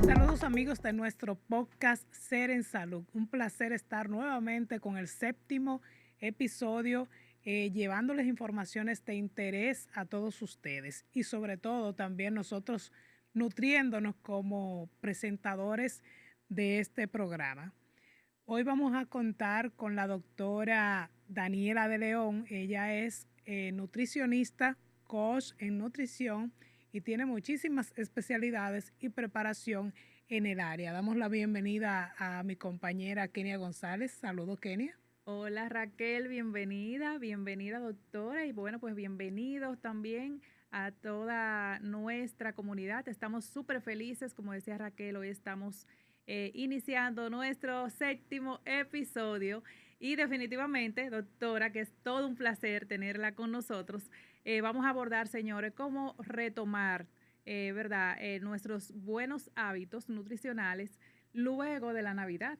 Saludos amigos de nuestro podcast Ser en Salud. Un placer estar nuevamente con el séptimo episodio, llevándoles informaciones de interés a todos ustedes y sobre todo también nosotros nutriéndonos como presentadores de este programa. Hoy vamos a contar con la doctora Daniela de León. Ella es nutricionista, coach en nutrición y tiene muchísimas especialidades y preparación en el área. Damos la bienvenida a mi compañera Kenia González. Saludos, Kenia. Hola Raquel, bienvenida doctora y bueno, pues bienvenidos también a toda nuestra comunidad. Estamos súper felices, como decía Raquel, hoy estamos iniciando nuestro séptimo episodio y definitivamente, doctora, que es todo un placer tenerla con nosotros. Vamos a abordar, señores, cómo retomar, ¿verdad? Nuestros buenos hábitos nutricionales luego de la Navidad.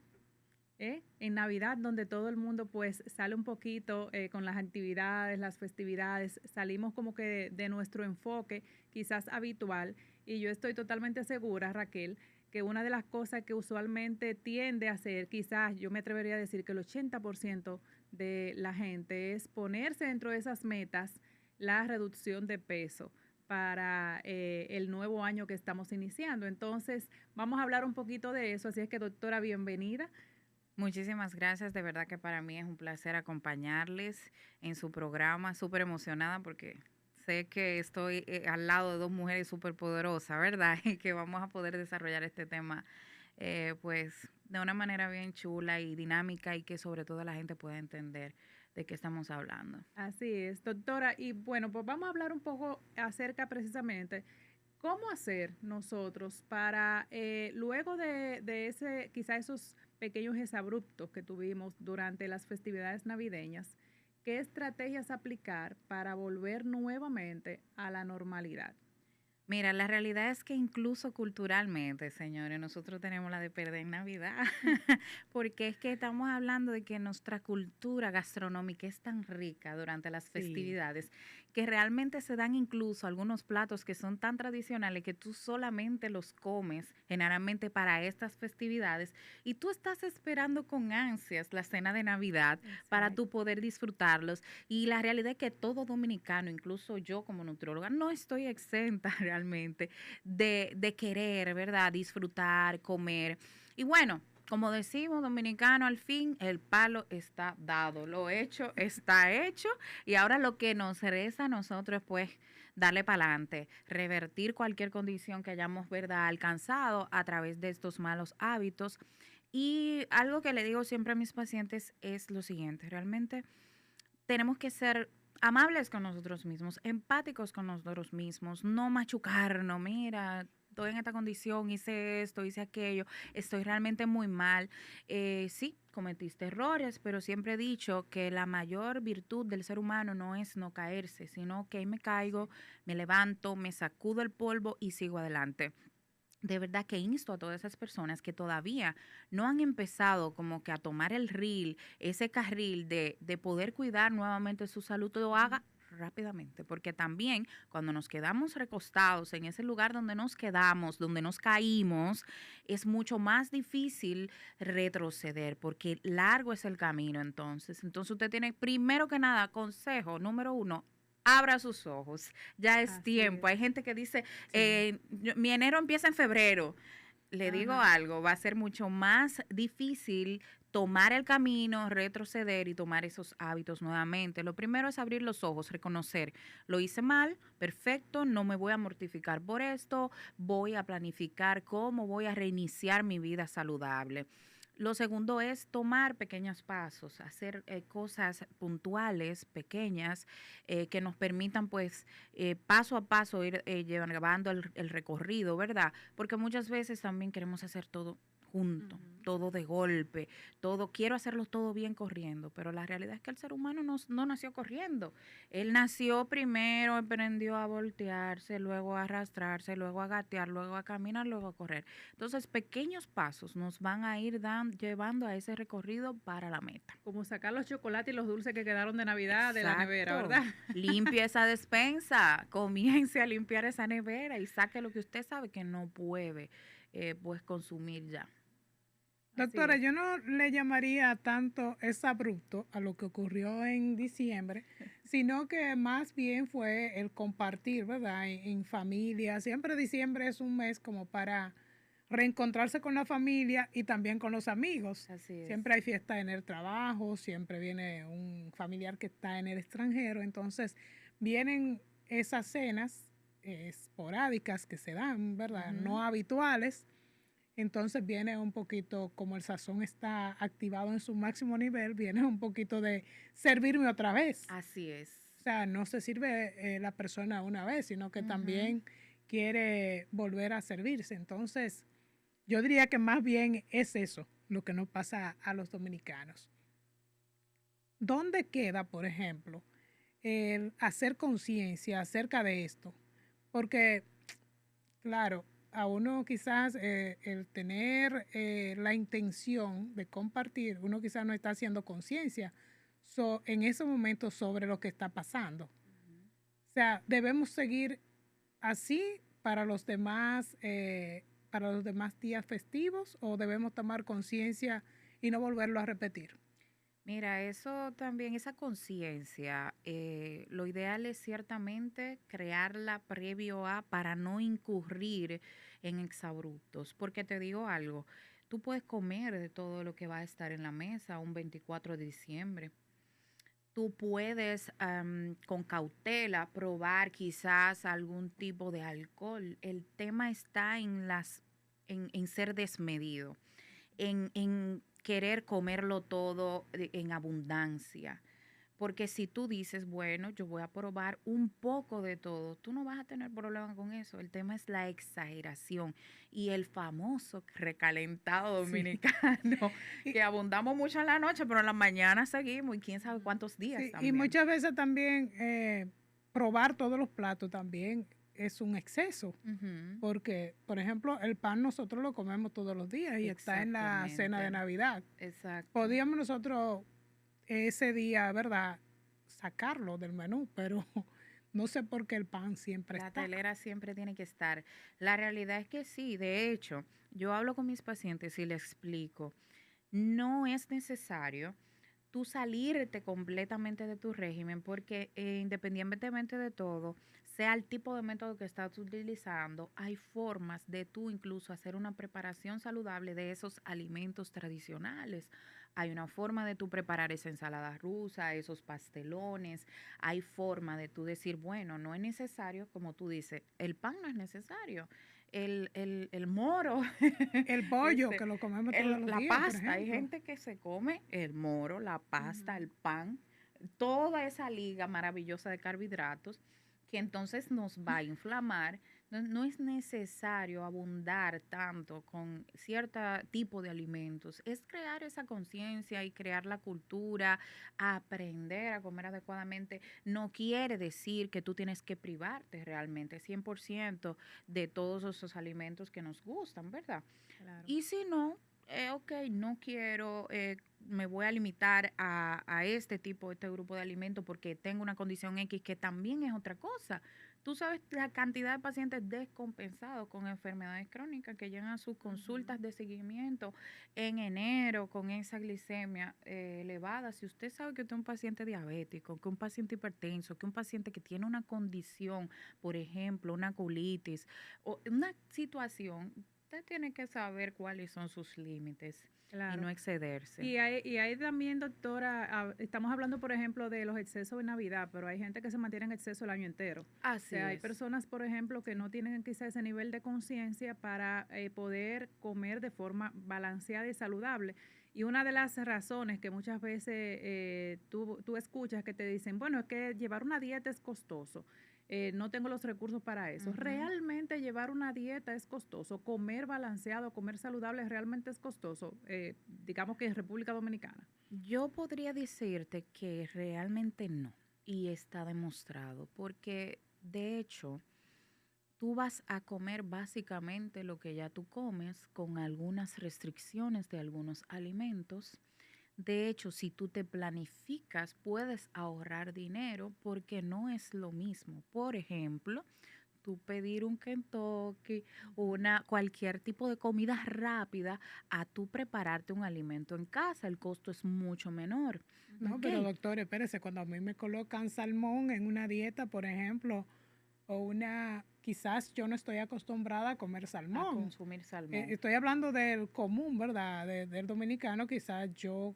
En Navidad, donde todo el mundo pues sale un poquito con las actividades, las festividades, salimos como que de nuestro enfoque quizás habitual y yo estoy totalmente segura, Raquel, que una de las cosas que usualmente tiende a hacer, quizás yo me atrevería a decir que el 80% de la gente es ponerse dentro de esas metas la reducción de peso para el nuevo año que estamos iniciando. Entonces, vamos a hablar un poquito de eso, así es que doctora, bienvenida. Muchísimas gracias, de verdad que para mí es un placer acompañarles en su programa, súper emocionada porque sé que estoy al lado de dos mujeres súper poderosas, ¿verdad? Y que vamos a poder desarrollar este tema pues de una manera bien chula y dinámica y que sobre todo la gente pueda entender de qué estamos hablando. Así es, doctora. Y bueno, pues vamos a hablar un poco acerca precisamente cómo hacer nosotros para luego de ese, quizá esos pequeños exabruptos que tuvimos durante las festividades navideñas, qué estrategias aplicar para volver nuevamente a la normalidad. Mira, la realidad es que incluso culturalmente, señores, nosotros tenemos la de perder en Navidad, porque es que estamos hablando de que nuestra cultura gastronómica es tan rica durante las Sí. festividades que realmente se dan incluso algunos platos que son tan tradicionales que tú solamente los comes generalmente para estas festividades y tú estás esperando con ansias la cena de Navidad para Exacto. tú poder disfrutarlos. Y la realidad es que todo dominicano, incluso yo como nutrióloga, no estoy exenta realmente de querer, ¿verdad? Disfrutar, comer. Y bueno, como decimos dominicano, al fin el palo está dado, lo hecho está hecho y ahora lo que nos resta a nosotros es pues darle para adelante, revertir cualquier condición que hayamos, ¿verdad?, alcanzado a través de estos malos hábitos. Y algo que le digo siempre a mis pacientes es lo siguiente, realmente tenemos que ser amables con nosotros mismos, empáticos con nosotros mismos, no machucarnos, mira, estoy en esta condición, hice esto, hice aquello, estoy realmente muy mal. Sí, cometiste errores, pero siempre he dicho que la mayor virtud del ser humano no es no caerse, sino que me caigo, me levanto, me sacudo el polvo y sigo adelante. De verdad que insto a todas esas personas que todavía no han empezado como que a tomar el reel, ese carril de poder cuidar nuevamente su salud, lo haga rápidamente, porque también cuando nos quedamos recostados en ese lugar donde nos quedamos, donde nos caímos, es mucho más difícil retroceder, porque largo es el camino entonces. Entonces usted tiene, primero que nada, consejo número uno, abra sus ojos, ya es Así tiempo. es. Hay gente que dice, Sí. mi enero empieza en febrero. Le digo Ajá. algo, va a ser mucho más difícil tomar el camino, retroceder y tomar esos hábitos nuevamente. Lo primero es abrir los ojos, reconocer, lo hice mal, perfecto, no me voy a mortificar por esto, voy a planificar cómo voy a reiniciar mi vida saludable. Lo segundo es tomar pequeños pasos, hacer cosas puntuales, pequeñas, que nos permitan pues paso a paso ir llevando el recorrido, ¿verdad? Porque muchas veces también queremos hacer todo junto, todo de golpe, todo, quiero hacerlo todo bien corriendo, pero la realidad es que el ser humano no nació corriendo. Él nació primero, aprendió a voltearse, luego a arrastrarse, luego a gatear, luego a caminar, luego a correr. Entonces, pequeños pasos nos van a ir llevando a ese recorrido para la meta. Como sacar los chocolates y los dulces que quedaron de Navidad de la nevera, Exacto. ¿verdad? Limpie esa despensa, comience a limpiar esa nevera y saque lo que usted sabe que no puede pues consumir ya. Doctora, yo no le llamaría tanto es abrupto a lo que ocurrió en diciembre, sino que más bien fue el compartir, ¿verdad? En familia. Siempre diciembre es un mes como para reencontrarse con la familia y también con los amigos. Así es. Siempre hay fiesta en el trabajo, siempre viene un familiar que está en el extranjero, entonces vienen esas cenas esporádicas que se dan, ¿verdad? No habituales. Entonces viene un poquito, como el sazón está activado en su máximo nivel, viene un poquito de servirme otra vez. Así es. O sea, no se sirve la persona una vez, sino que también quiere volver a servirse. Entonces, yo diría que más bien es eso lo que nos pasa a los dominicanos. ¿Dónde queda, por ejemplo, el hacer conciencia acerca de esto? Porque, claro, a uno quizás el tener la intención de compartir, uno quizás no está haciendo conciencia en ese momento sobre lo que está pasando. O sea, debemos seguir así para los demás días festivos, o debemos tomar conciencia y no volverlo a repetir. Mira, eso también, esa conciencia, lo ideal es ciertamente crearla previo a para no incurrir en exabruptos, porque te digo algo, tú puedes comer de todo lo que va a estar en la mesa un 24 de diciembre. Tú puedes con cautela probar quizás algún tipo de alcohol. El tema está en ser desmedido, en querer comerlo todo en abundancia. Porque si tú dices, bueno, yo voy a probar un poco de todo, tú no vas a tener problema con eso. El tema es la exageración y el famoso recalentado dominicano, que abundamos mucho en la noche, pero en la mañana seguimos y quién sabe cuántos días Sí, y también. muchas veces también probar todos los platos también es un exceso. Porque, por ejemplo, el pan nosotros lo comemos todos los días y está en la cena de Navidad. Exacto. Podíamos nosotros ese día, ¿verdad?, sacarlo del menú, pero no sé por qué el pan siempre está. La telera siempre tiene que estar. La realidad es que sí, de hecho, yo hablo con mis pacientes y les explico, no es necesario tú salirte completamente de tu régimen porque independientemente de todo, sea el tipo de método que estás utilizando, hay formas de tú incluso hacer una preparación saludable de esos alimentos tradicionales. Hay una forma de tú preparar esa ensalada rusa, esos pastelones. Hay forma de tú decir, bueno, no es necesario, como tú dices, el pan no es necesario. El moro. El pollo, que lo comemos todos los La días, por pasta. Hay ejemplo. gente que se come el moro, la pasta, el pan, toda esa liga maravillosa de carbohidratos que entonces nos va a inflamar. No es necesario abundar tanto con cierto tipo de alimentos. Es crear esa conciencia y crear la cultura, aprender a comer adecuadamente. No quiere decir que tú tienes que privarte realmente 100% de todos esos alimentos que nos gustan, ¿verdad? Claro. Y si no, ok, no quiero, me voy a limitar a este grupo de alimentos porque tengo una condición X que también es otra cosa. Tú sabes la cantidad de pacientes descompensados con enfermedades crónicas que llegan a sus consultas de seguimiento en enero con esa glicemia elevada. Si usted sabe que usted es un paciente diabético, que un paciente hipertenso, que un paciente que tiene una condición, por ejemplo, una colitis o una situación, usted tiene que saber cuáles son sus límites. Claro. Y no excederse. Y hay también, doctora, estamos hablando, por ejemplo, de los excesos de Navidad, pero hay gente que se mantiene en exceso el año entero. Así Hay personas, por ejemplo, que no tienen quizá ese nivel de conciencia para poder comer de forma balanceada y saludable. Y una de las razones que muchas veces tú escuchas que te dicen, bueno, es que llevar una dieta es costoso. no tengo los recursos para eso. Ujú. Realmente llevar una dieta es costoso, comer balanceado, comer saludable realmente es costoso, digamos que en República Dominicana. Yo podría decirte que realmente no, y está demostrado, porque de hecho tú vas a comer básicamente lo que ya tú comes con algunas restricciones de algunos alimentos. De hecho, si tú te planificas, puedes ahorrar dinero porque no es lo mismo. Por ejemplo, tú pedir un Kentucky, cualquier tipo de comida rápida, a tú prepararte un alimento en casa, el costo es mucho menor. No, ¿Ok? pero doctor, espérese, cuando a mí me colocan salmón en una dieta, por ejemplo, o quizás yo no estoy acostumbrada a comer A salmón. consumir salmón. Estoy hablando del común, ¿verdad? Del dominicano, quizás yo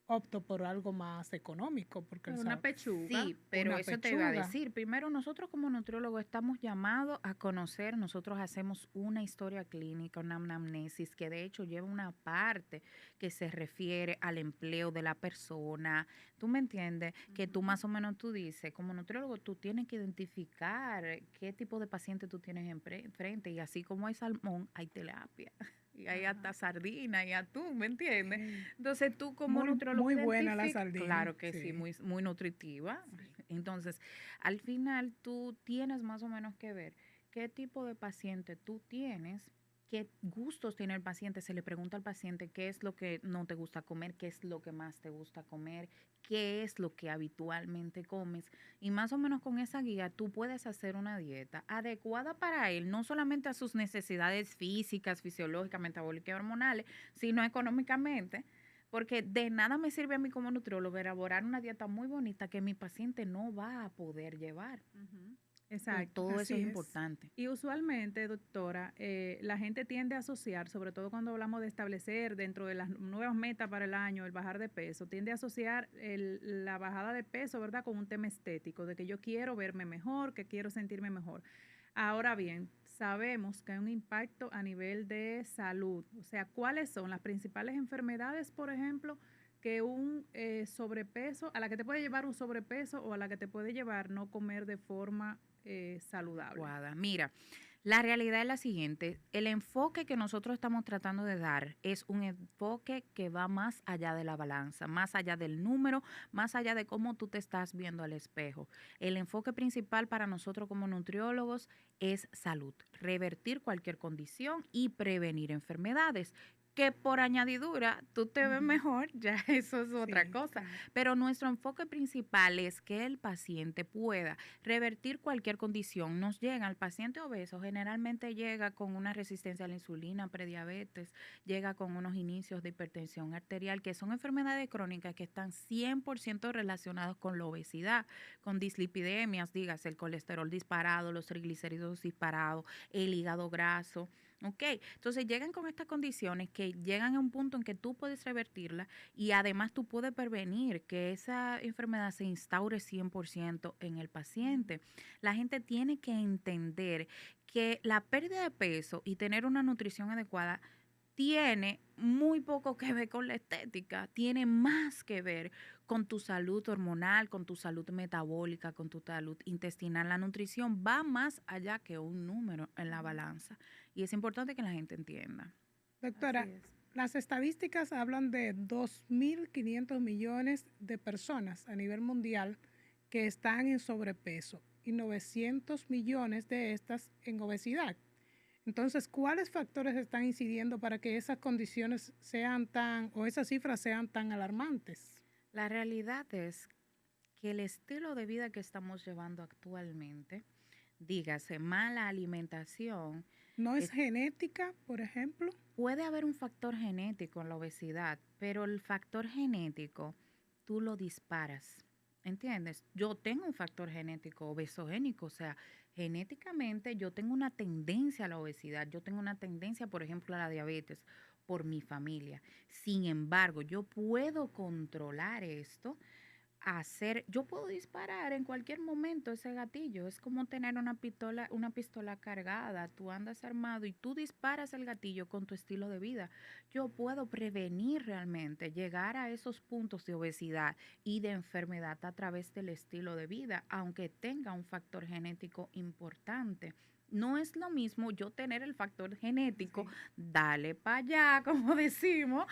opto por algo más económico, porque Una pechuga. Sí, pero una eso te iba a pechuga. decir. Primero, nosotros como nutriólogos estamos llamados a conocer, nosotros hacemos una historia clínica, una anamnesis, que de hecho lleva una parte que se refiere al empleo de la persona. ¿Tú me entiendes? Que tú más o menos tú dices, como nutriólogo, tú tienes que identificar qué tipo de paciente tú tienes enfrente. Y así como hay salmón, hay tilapia. Y hay hasta sardina y atún, ¿me entiendes? Sí. Entonces tú como Muy, nutriólogo muy buena la identificas, sardina. claro que sí, Sí. muy nutritiva. Entonces, al final tú tienes más o menos que ver qué tipo de paciente tú tienes, qué gustos tiene el paciente. Se le pregunta al paciente qué es lo que no te gusta comer, qué es lo que más te gusta comer, qué es lo que habitualmente comes. Y más o menos con esa guía tú puedes hacer una dieta adecuada para él, no solamente a sus necesidades físicas, fisiológicas, metabólicas y hormonales, sino económicamente. Porque de nada me sirve a mí como nutriólogo elaborar una dieta muy bonita que mi paciente no va a poder llevar. Entonces, Exacto. todo eso Así es es. importante. Y usualmente, doctora, la gente tiende a asociar, sobre todo cuando hablamos de establecer dentro de las nuevas metas para el año, el bajar de peso, tiende a asociar la bajada de peso, ¿verdad?, con un tema estético, de que yo quiero verme mejor, que quiero sentirme mejor. Ahora bien, sabemos que hay un impacto a nivel de salud. O sea, ¿cuáles son las principales enfermedades, por ejemplo, que un sobrepeso, a la que te puede llevar un sobrepeso o a la que te puede llevar no comer de forma saludable? Adecuada. Mira, la realidad es la siguiente, el enfoque que nosotros estamos tratando de dar es un enfoque que va más allá de la balanza, más allá del número, más allá de cómo tú te estás viendo al espejo. El enfoque principal para nosotros como nutriólogos es salud, revertir cualquier condición y prevenir enfermedades. Que por añadidura tú te ves Ujú. mejor, ya eso es otra Sí, cosa. claro. Pero nuestro enfoque principal es que el paciente pueda revertir cualquier condición. Nos llega al paciente obeso, generalmente llega con una resistencia a la insulina, prediabetes, llega con unos inicios de hipertensión arterial, que son enfermedades crónicas que están 100% relacionadas con la obesidad, con dislipidemias, dígase, el colesterol disparado, los triglicéridos disparados, el hígado graso. ¿Ok? Entonces llegan con estas condiciones que llegan a un punto en que tú puedes revertirla y además tú puedes prevenir que esa enfermedad se instaure 100% en el paciente. La gente tiene que entender que la pérdida de peso y tener una nutrición adecuada tiene muy poco que ver con la estética, tiene más que ver con tu salud hormonal, con tu salud metabólica, con tu salud intestinal. La nutrición va más allá que un número en la balanza y es importante que la gente entienda. Así Doctora, es. las estadísticas hablan de 2.500 millones de personas a nivel mundial que están en sobrepeso y 900 millones de estas en obesidad. Entonces, ¿cuáles factores están incidiendo para que esas condiciones sean o esas cifras sean tan alarmantes? La realidad es que el estilo de vida que estamos llevando actualmente, dígase mala alimentación, ¿No es es- genética, por ejemplo? puede haber un factor genético en la obesidad, pero el factor genético tú lo disparas. ¿Entiendes? Yo tengo un factor genético obesogénico, o sea, genéticamente yo tengo una tendencia a la obesidad, yo tengo una tendencia, por ejemplo, a la diabetes por mi familia. Sin embargo, yo puedo controlar esto yo puedo disparar en cualquier momento ese gatillo. Es como tener una pistola cargada. Tú andas armado y tú disparas el gatillo con tu estilo de vida. Yo puedo prevenir realmente llegar a esos puntos de obesidad y de enfermedad a través del estilo de vida, aunque tenga un factor genético importante. No es lo mismo yo tener el factor genético, Sí. dale para allá, como decimos,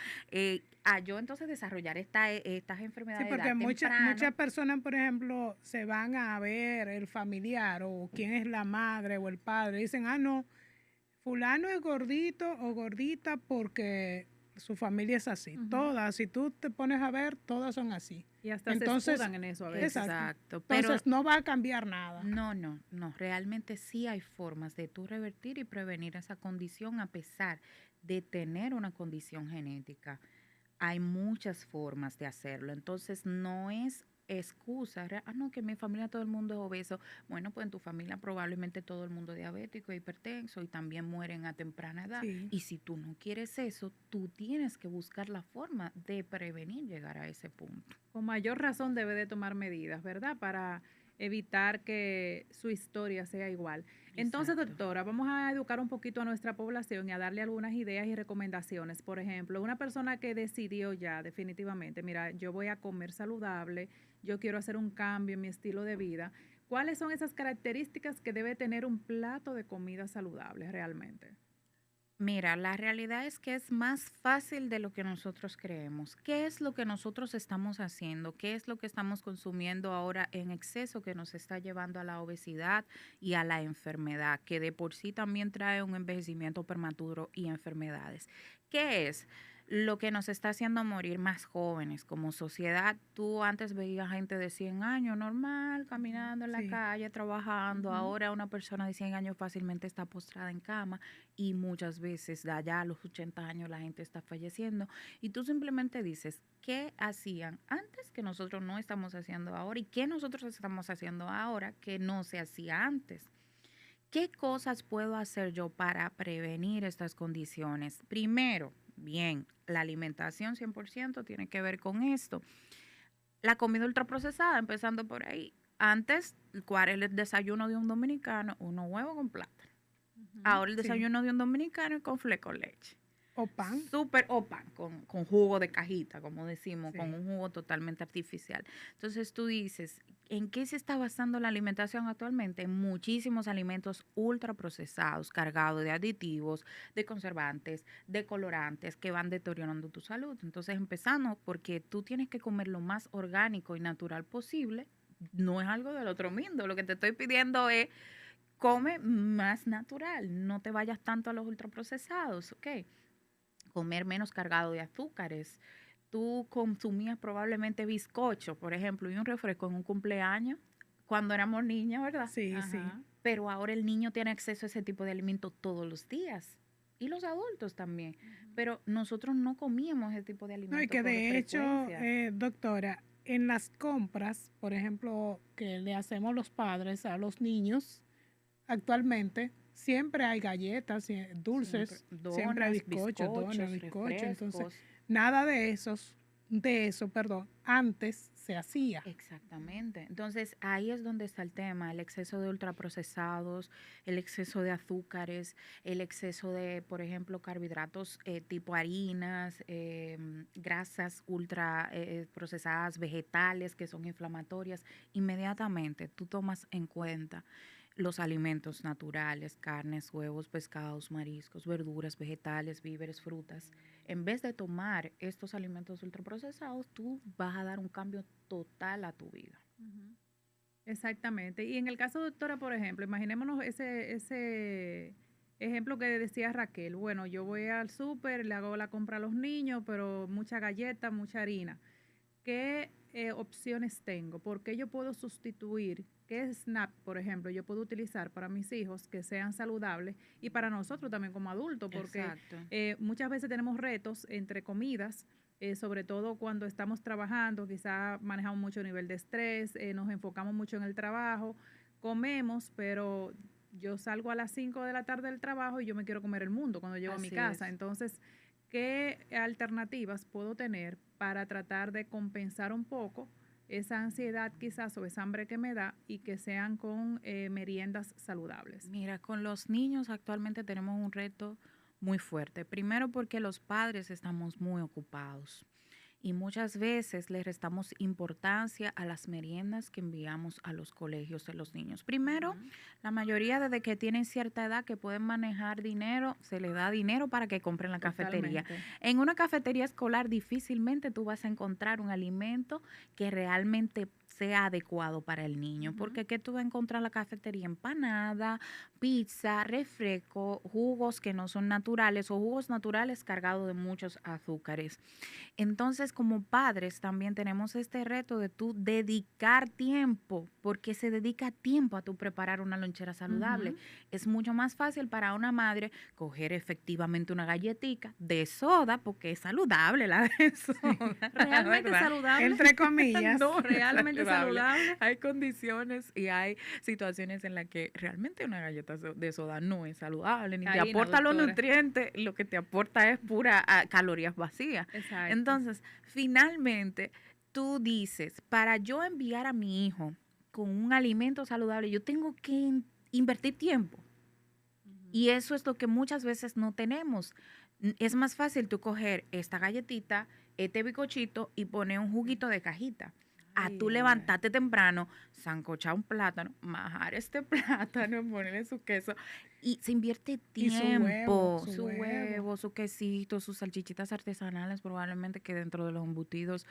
a yo entonces desarrollar estas Sí, enfermedades de porque edad temprano. muchas personas, por ejemplo, se van a ver el familiar o quién es la madre o el padre. Dicen, ah, no, fulano es gordito o gordita porque su familia es así. Ujú. Todas, si tú te pones a ver, todas son así. Y hasta se Entonces, escudan en eso a veces. exacto. Exacto, pero Entonces, no va a cambiar nada. no, realmente sí hay formas de tú revertir y prevenir esa condición a pesar de tener una condición genética. Hay muchas formas de hacerlo, entonces no es excusa, no, que en mi familia todo el mundo es obeso. Bueno, pues en tu familia probablemente todo el mundo es diabético, hipertenso y también mueren a temprana edad. Sí. Y si tú no quieres eso, tú tienes que buscar la forma de prevenir llegar a ese punto. Con mayor razón debe de tomar medidas, ¿verdad? Para evitar que su historia sea igual. Entonces, Exacto. doctora, vamos a educar un poquito a nuestra población y a darle algunas ideas y recomendaciones. Por ejemplo, una persona que decidió ya definitivamente, mira, yo voy a comer saludable, yo quiero hacer un cambio en mi estilo de vida. ¿Cuáles son esas características que debe tener un plato de comida saludable realmente? Mira, la realidad es que es más fácil de lo que nosotros creemos. ¿Qué es lo que nosotros estamos haciendo? ¿Qué es lo que estamos consumiendo ahora en exceso que nos está llevando a la obesidad y a la enfermedad, que de por sí también trae un envejecimiento prematuro y enfermedades? ¿Qué es? Lo que nos está haciendo morir más jóvenes como sociedad. Tú antes veías gente de 100 años normal, caminando en la Sí. calle, trabajando. Ujú. Ahora una persona de 100 años fácilmente está postrada en cama y muchas veces de allá a los 80 años la gente está falleciendo y tú simplemente dices, ¿qué hacían antes que nosotros no estamos haciendo ahora y qué nosotros estamos haciendo ahora que no se hacía antes? ¿Qué cosas puedo hacer yo para prevenir estas condiciones? Primero, bien, la alimentación 100% tiene que ver con esto. La comida ultraprocesada, empezando por ahí. Antes, ¿cuál era el desayuno de un dominicano? Unos huevos con plátano. Ujú. Ahora el Sí. desayuno de un dominicano es con fle con leche. O pan. Súper, o pan, con jugo de cajita, como decimos, Sí. con un jugo totalmente artificial. Entonces tú dices, ¿en qué se está basando la alimentación actualmente? En muchísimos alimentos ultraprocesados, cargados de aditivos, de conservantes, de colorantes que van deteriorando tu salud. Entonces empezando porque tú tienes que comer lo más orgánico y natural posible. No es algo del otro mundo. Lo que te estoy pidiendo es come más natural, no te vayas tanto a los ultraprocesados, ¿ok? Comer menos cargado de azúcares. Tú consumías probablemente bizcocho, por ejemplo, y un refresco en un cumpleaños cuando éramos niñas, ¿verdad? Sí, sí. Ajá. Pero ahora el niño tiene acceso a ese tipo de alimentos todos los días. Y los adultos también. Pero nosotros no comíamos ese tipo de No, y alimentos que con de hecho, frecuencia. doctora, en las compras, por ejemplo, que le hacemos los padres a los niños, actualmente siempre hay galletas, dulces, siempre hay Donas, bizcochos, donas, bizcochos, bizcochos. Entonces, refrescos. nada de eso, perdón, antes se hacía. Exactamente. Entonces ahí es donde está el tema, el exceso de ultraprocesados, el exceso de azúcares, el exceso de, por ejemplo, carbohidratos tipo harinas, grasas ultra procesadas, vegetales que son inflamatorias. Inmediatamente tú tomas en cuenta los alimentos naturales, carnes, huevos, pescados, mariscos, verduras, vegetales, víveres, frutas. En vez de tomar estos alimentos ultraprocesados, tú vas a dar un cambio total a tu vida. Ujú. Exactamente. Y en el caso, doctora, por ejemplo, imaginémonos ese ejemplo que decía Raquel. Bueno, yo voy al súper, le hago la compra a los niños, pero mucha galleta, mucha harina. ¿Qué opciones tengo? ¿Por qué yo puedo sustituir? ¿Qué snap, por ejemplo, yo puedo utilizar para mis hijos que sean saludables y para nosotros también como adultos? Porque Exacto. muchas veces tenemos retos entre comidas, sobre todo cuando estamos trabajando, quizás manejamos mucho nivel de estrés, nos enfocamos mucho en el trabajo, comemos, pero yo salgo a las 5 de la tarde del trabajo y yo me quiero comer el mundo cuando llego a mi Así casa. es. Entonces, ¿qué alternativas puedo tener para tratar de compensar un poco esa ansiedad quizás o esa hambre que me da y que sean con meriendas saludables. Mira, con los niños actualmente tenemos un reto muy fuerte. Primero porque los padres estamos muy ocupados y muchas veces le restamos importancia a las meriendas que enviamos a los colegios de los niños. Primero, Ujú. la mayoría desde que tienen cierta edad que pueden manejar dinero, se les da dinero para que compren la cafetería. Totalmente. En una cafetería escolar difícilmente tú vas a encontrar un alimento que realmente sea adecuado para el niño, Ujú. porque ¿qué tú vas a encontrar en la cafetería? Empanada, pizza, refresco, jugos que no son naturales o jugos naturales cargados de muchos azúcares. Entonces, como padres también tenemos este reto de tú dedicar tiempo, porque se dedica tiempo a tú preparar una lonchera saludable. Ujú. Es mucho más fácil para una madre coger efectivamente una galletica de soda, porque es saludable la de soda, Realmente ¿verdad? saludable. Entre comillas. No, Realmente saludable. hay condiciones y hay situaciones en las que realmente una galleta de soda no es saludable, ni te Harina, aporta los doctora. nutrientes, lo que te aporta es pura calorías vacías. Exacto. Entonces, finalmente, tú dices, para yo enviar a mi hijo con un alimento saludable, yo tengo que invertir tiempo. Ujú. Y eso es lo que muchas veces no tenemos. Es más fácil tú coger esta galletita, este bizcochito y poner un juguito de cajita. A Ay, tú ay, ay. levantarte temprano, sancochar un plátano, majar este plátano, ponerle su queso y se invierte Y su tiempo, huevo, su su huevo. huevo, su quesito, sus salchichitas artesanales, probablemente que dentro de los embutidos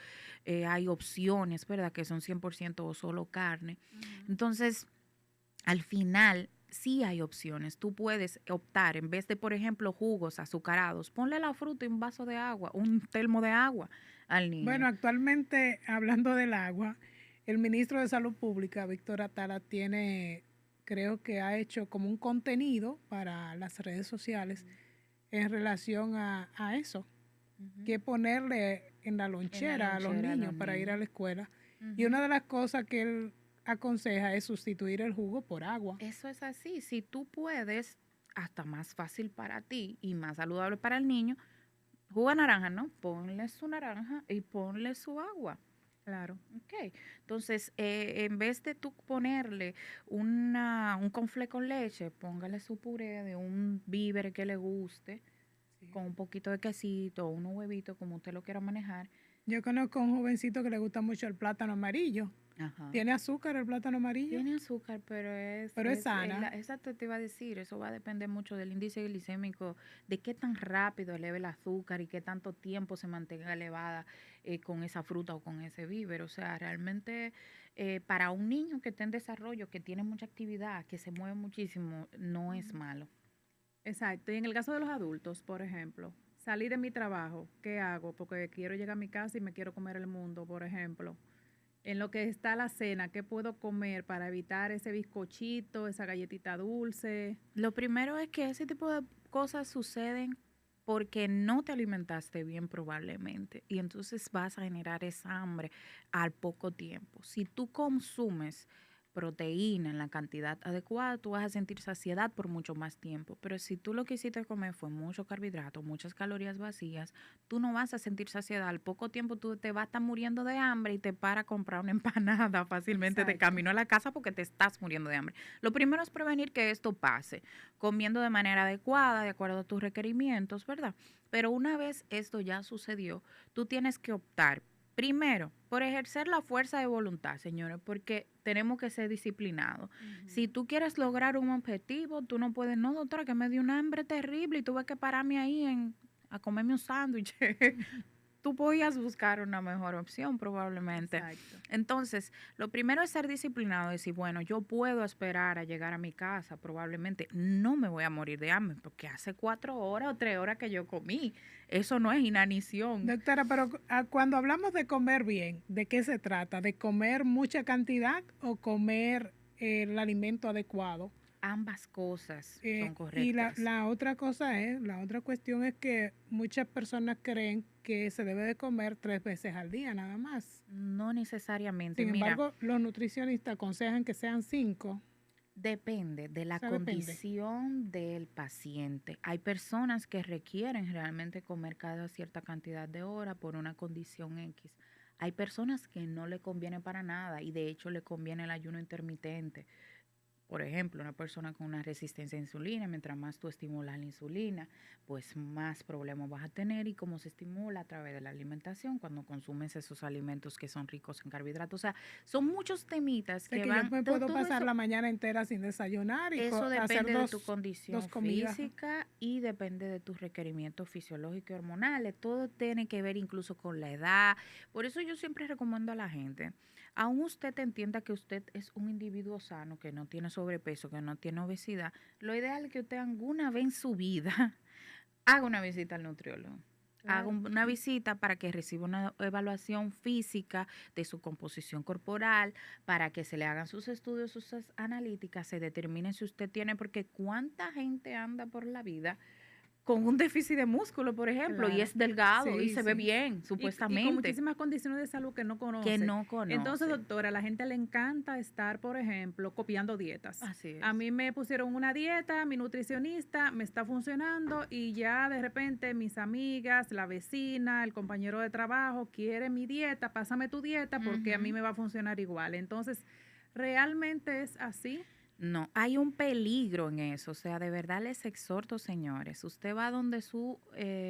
hay opciones, ¿verdad? Que son 100% o solo carne. Ujú. Entonces, al final sí hay opciones. Tú puedes optar, en vez de, por ejemplo, jugos azucarados, ponle la fruta y un vaso de agua, un termo de agua al niño. Bueno, actualmente, hablando del agua, el ministro de Salud Pública, Víctor Atala, creo que ha hecho como un contenido para las redes sociales en relación a eso, Ujú. que ponerle en la lonchera a los lonchera a niños los para ir a niños. la escuela. Y Ujú. una de las cosas que él aconseja es sustituir el jugo por agua. Eso es así. Si tú puedes, hasta más fácil para ti y más saludable para el niño, jugo de naranja, ¿no? Ponle su naranja y ponle su agua. Claro. Ok, entonces en vez de tú ponerle un conflé con leche, póngale su puré de un víver que le guste, Sí. con un poquito de quesito, unos huevitos, como usted lo quiera manejar. Yo conozco a un jovencito que le gusta mucho el plátano amarillo. Ajá. ¿Tiene azúcar el plátano amarillo? Tiene azúcar, pero es sana. exacto, te iba a decir, eso va a depender mucho del índice glicémico, de qué tan rápido eleve el azúcar y qué tanto tiempo se mantenga elevada con esa fruta o con ese víver. O sea, realmente para un niño que está en desarrollo, que tiene mucha actividad, que se mueve muchísimo, no es malo. Exacto. Y en el caso de los adultos, por ejemplo, salí de mi trabajo, ¿qué hago? Porque quiero llegar a mi casa y me quiero comer el mundo, por ejemplo. En lo que está la cena, ¿qué puedo comer para evitar ese bizcochito, esa galletita dulce? Lo primero es que ese tipo de cosas suceden porque no te alimentaste bien probablemente y entonces vas a generar esa hambre al poco tiempo. Si tú consumes proteína en la cantidad adecuada, tú vas a sentir saciedad por mucho más tiempo. Pero si tú lo que hiciste comer fue mucho carbohidrato, muchas calorías vacías, tú no vas a sentir saciedad. Al poco tiempo tú te vas a estar muriendo de hambre y te para a comprar una empanada fácilmente de Exacto. camino a la casa porque te estás muriendo de hambre. Lo primero es prevenir que esto pase, comiendo de manera adecuada, de acuerdo a tus requerimientos, ¿verdad? Pero una vez esto ya sucedió, tú tienes que optar primero por ejercer la fuerza de voluntad, señores, porque tenemos que ser disciplinados. Si tú quieres lograr un objetivo, tú no puedes, no, doctora, que me dio un hambre terrible y tuve que pararme ahí a comerme un sándwich. Tú podías buscar una mejor opción probablemente. Exacto. Entonces, lo primero es ser disciplinado, decir, bueno, yo puedo esperar a llegar a mi casa, probablemente no me voy a morir de hambre, porque hace 4 horas o 3 horas que yo comí. Eso no es inanición. Doctora, pero cuando hablamos de comer bien, ¿de qué se trata? ¿De comer mucha cantidad o comer el alimento adecuado? Ambas cosas son Y correctas. la otra cosa la otra cuestión es que muchas personas creen que se debe de comer 3 veces al día nada más. No necesariamente. Sin Mira, embargo, los nutricionistas aconsejan que sean 5. depende de la O sea, depende. condición del paciente. Hay personas que requieren realmente comer cada cierta cantidad de horas por una condición X. Hay personas que no le conviene para nada y de hecho le conviene el ayuno intermitente. Por ejemplo, una persona con una resistencia a insulina, mientras más tú estimulas la insulina, pues más problemas vas a tener y cómo se estimula a través de la alimentación cuando consumes esos alimentos que son ricos en carbohidratos. O sea, son muchos temitas De que que yo van, me puedo todo pasar eso, la mañana entera sin desayunar y eso hacer depende de tu dos condición comidas. física y depende de tus requerimientos fisiológicos y hormonales. Todo tiene que ver incluso con la edad. Por eso yo siempre recomiendo a la gente, aún usted entienda que usted es un individuo sano, que no tiene sobrepeso, que no tiene obesidad, lo ideal es que usted alguna vez en su vida haga una visita al nutriólogo. Haga Claro. una visita para que reciba una evaluación física de su composición corporal, para que se le hagan sus estudios, sus analíticas, se determine si usted tiene, porque cuánta gente anda por la vida con un déficit de músculo, por ejemplo, y Claro. es delgado y Sí, se ve sí. bien, Y con supuestamente, muchísimas condiciones de salud que no que conoce. no Entonces, conoce. doctora, a la gente le encanta estar, por ejemplo, copiando dietas. Así A es. mí me pusieron una dieta, mi nutricionista me está funcionando y ya de repente mis amigas, la vecina, el compañero de trabajo quiere mi dieta, pásame tu dieta porque a mí Ujú. me va a funcionar igual. Entonces, ¿realmente es así? No, hay un peligro en eso. O sea, de verdad les exhorto, señores. Usted va donde su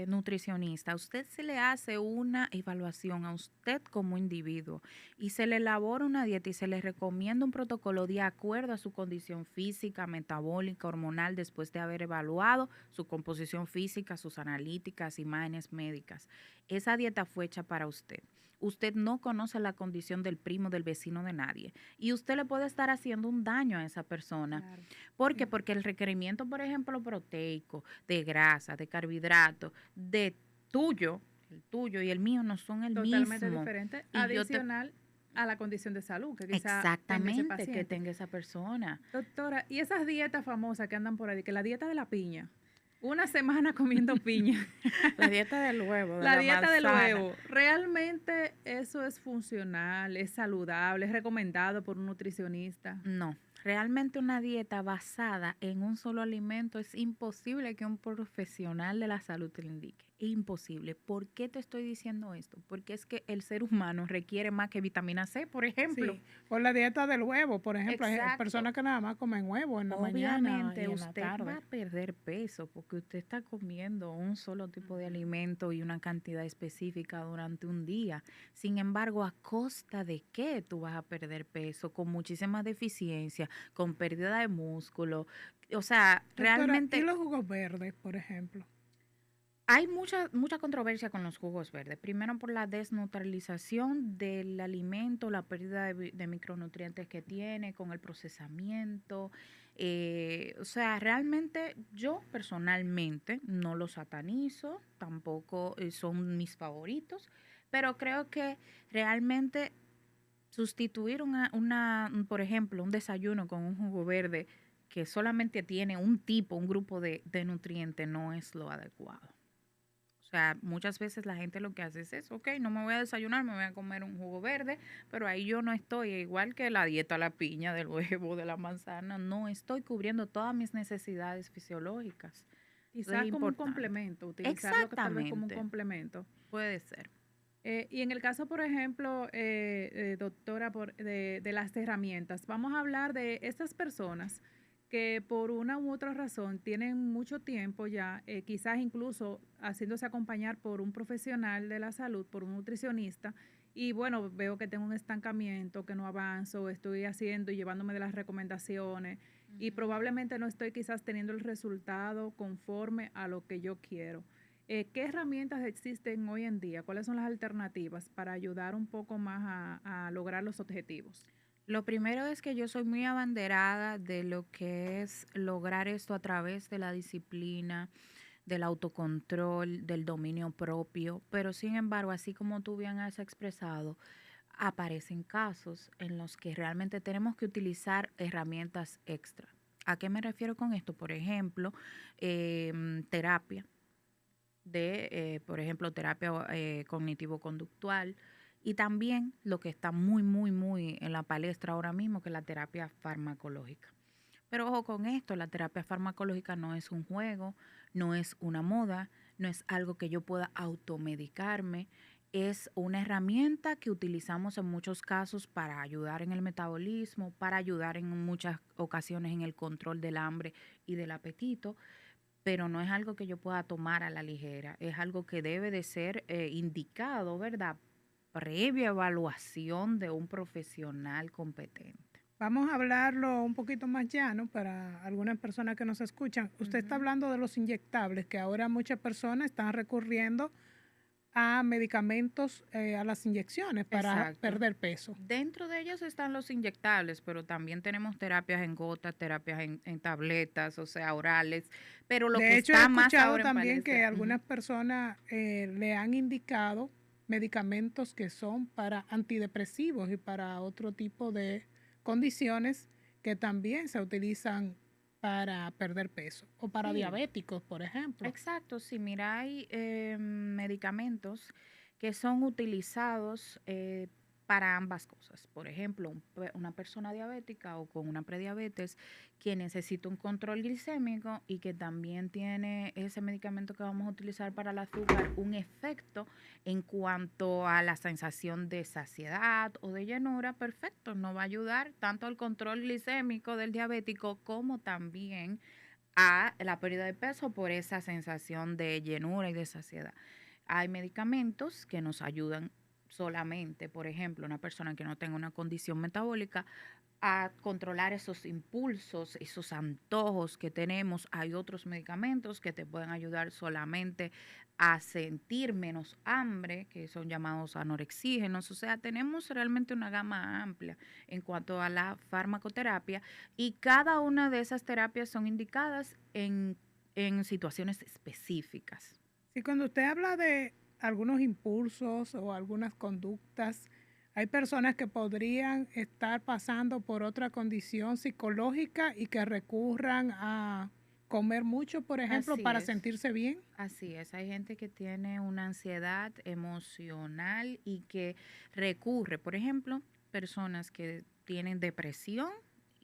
nutricionista, usted se le hace una evaluación a usted como individuo y se le elabora una dieta y se le recomienda un protocolo de acuerdo a su condición física, metabólica, hormonal, después de haber evaluado su composición física, sus analíticas, imágenes médicas. Esa dieta fue hecha para usted. Usted no conoce la condición del primo, del vecino, de nadie. Y usted le puede estar haciendo un daño a esa persona. Claro. ¿Por qué? Porque el requerimiento, por ejemplo, proteico, de grasa, de carbohidratos, de tuyo, el tuyo y el mío no son el Totalmente mismo. diferente, Y yo te... adicional a la condición de salud que quizá tenga ese Exactamente, que paciente. tenga esa persona. Doctora, y esas dietas famosas que andan por ahí, que la dieta de la piña, una semana comiendo piña, La dieta del huevo, de la la dieta del manzana. huevo, ¿realmente eso es funcional, es saludable, es recomendado por un nutricionista? No, realmente una dieta basada en un solo alimento es imposible que un profesional de la salud te lo indique. Imposible. ¿Por qué te estoy diciendo esto? Porque es que el ser humano requiere más que vitamina C, por ejemplo. Sí, por la dieta del huevo, por ejemplo, hay Exacto. personas que nada más comen huevo en la mañana Obviamente y en la usted va tarde. a perder peso porque usted está comiendo un solo tipo de alimento y una cantidad específica durante un día. Sin embargo, ¿a costa de qué tú vas a perder peso? Con muchísima deficiencia, con pérdida de músculo. O sea, Doctora, ¿y realmente los jugos verdes, por ejemplo? hay mucha controversia con los jugos verdes. Primero por la desnaturalización del alimento, la pérdida de micronutrientes que tiene, con el procesamiento. O sea, realmente yo personalmente no los satanizo, tampoco son mis favoritos, pero creo que realmente sustituir por ejemplo, un desayuno con un jugo verde que solamente tiene un tipo, un grupo de nutrientes, no es lo adecuado. O sea, muchas veces la gente lo que hace es eso, ok, no me voy a desayunar, me voy a comer un jugo verde, pero ahí yo no estoy, igual que la dieta, la piña, del huevo, de la manzana, no estoy cubriendo todas mis necesidades fisiológicas. Eso es Quizás como un importante. complemento, utilizarlo tal vez como un Exactamente, complemento. puede ser. Y en el caso, por ejemplo, doctora, de las herramientas, vamos a hablar de estas personas que por una u otra razón tienen mucho tiempo ya, quizás incluso haciéndose acompañar por un profesional de la salud, por un nutricionista, y bueno, veo que tengo un estancamiento, que no avanzo, estoy haciendo y llevándome de las recomendaciones, y probablemente no estoy quizás teniendo el resultado conforme a lo que yo quiero. ¿Qué herramientas existen hoy en día? ¿Cuáles son las alternativas para ayudar un poco más a lograr los objetivos? Lo primero es que yo soy muy abanderada de lo que es lograr esto a través de la disciplina, del autocontrol, del dominio propio, pero sin embargo, así como tú bien has expresado, aparecen casos en los que realmente tenemos que utilizar herramientas extra. ¿A qué me refiero con esto? Por ejemplo, terapia por ejemplo, terapia cognitivo-conductual y también lo que está muy en la palestra ahora mismo, que es la terapia farmacológica. Pero ojo con esto, la terapia farmacológica no es un juego, no es una moda, no es algo que yo pueda automedicarme. es una herramienta que utilizamos en muchos casos para ayudar en el metabolismo, para ayudar en muchas ocasiones en el control del hambre y del apetito, pero no es algo que yo pueda tomar a la ligera, es algo que debe de ser indicado, ¿verdad? Previa evaluación de un profesional competente. Vamos a hablarlo un poquito más llano para algunas personas que nos escuchan. Usted está hablando de los inyectables, que ahora muchas personas están recurriendo a medicamentos, a las inyecciones para Exacto. perder peso. Dentro de ellos están los inyectables, pero también tenemos terapias en gotas, terapias en tabletas, o sea, orales, pero lo De que hecho, he está más escuchado ahora en también que palestra. algunas personas le han indicado medicamentos que son para antidepresivos y para otro tipo de condiciones que también se utilizan para perder peso o para Sí. diabéticos, por ejemplo. Exacto, sí, mira, hay medicamentos que son utilizados para ambas cosas. Por ejemplo, una persona diabética o con una prediabetes que necesita un control glicémico y que también tiene ese medicamento que vamos a utilizar para el azúcar un efecto en cuanto a la sensación de saciedad o de llenura, perfecto, nos va a ayudar tanto al control glicémico del diabético como también a la pérdida de peso por esa sensación de llenura y de saciedad. Hay medicamentos que nos ayudan solamente, por ejemplo, una persona que no tenga una condición metabólica, a controlar esos impulsos, esos antojos que tenemos. Hay otros medicamentos que te pueden ayudar solamente a sentir menos hambre, que son llamados anorexígenos. O sea, tenemos realmente una gama amplia en cuanto a la farmacoterapia y cada una de esas terapias son indicadas en situaciones específicas. Sí, cuando usted habla de algunos impulsos o algunas conductas, hay personas que podrían estar pasando por otra condición psicológica y que recurran a comer mucho, por ejemplo, Así para es. sentirse bien. Así es, hay gente que tiene una ansiedad emocional y que recurre, por ejemplo, personas que tienen depresión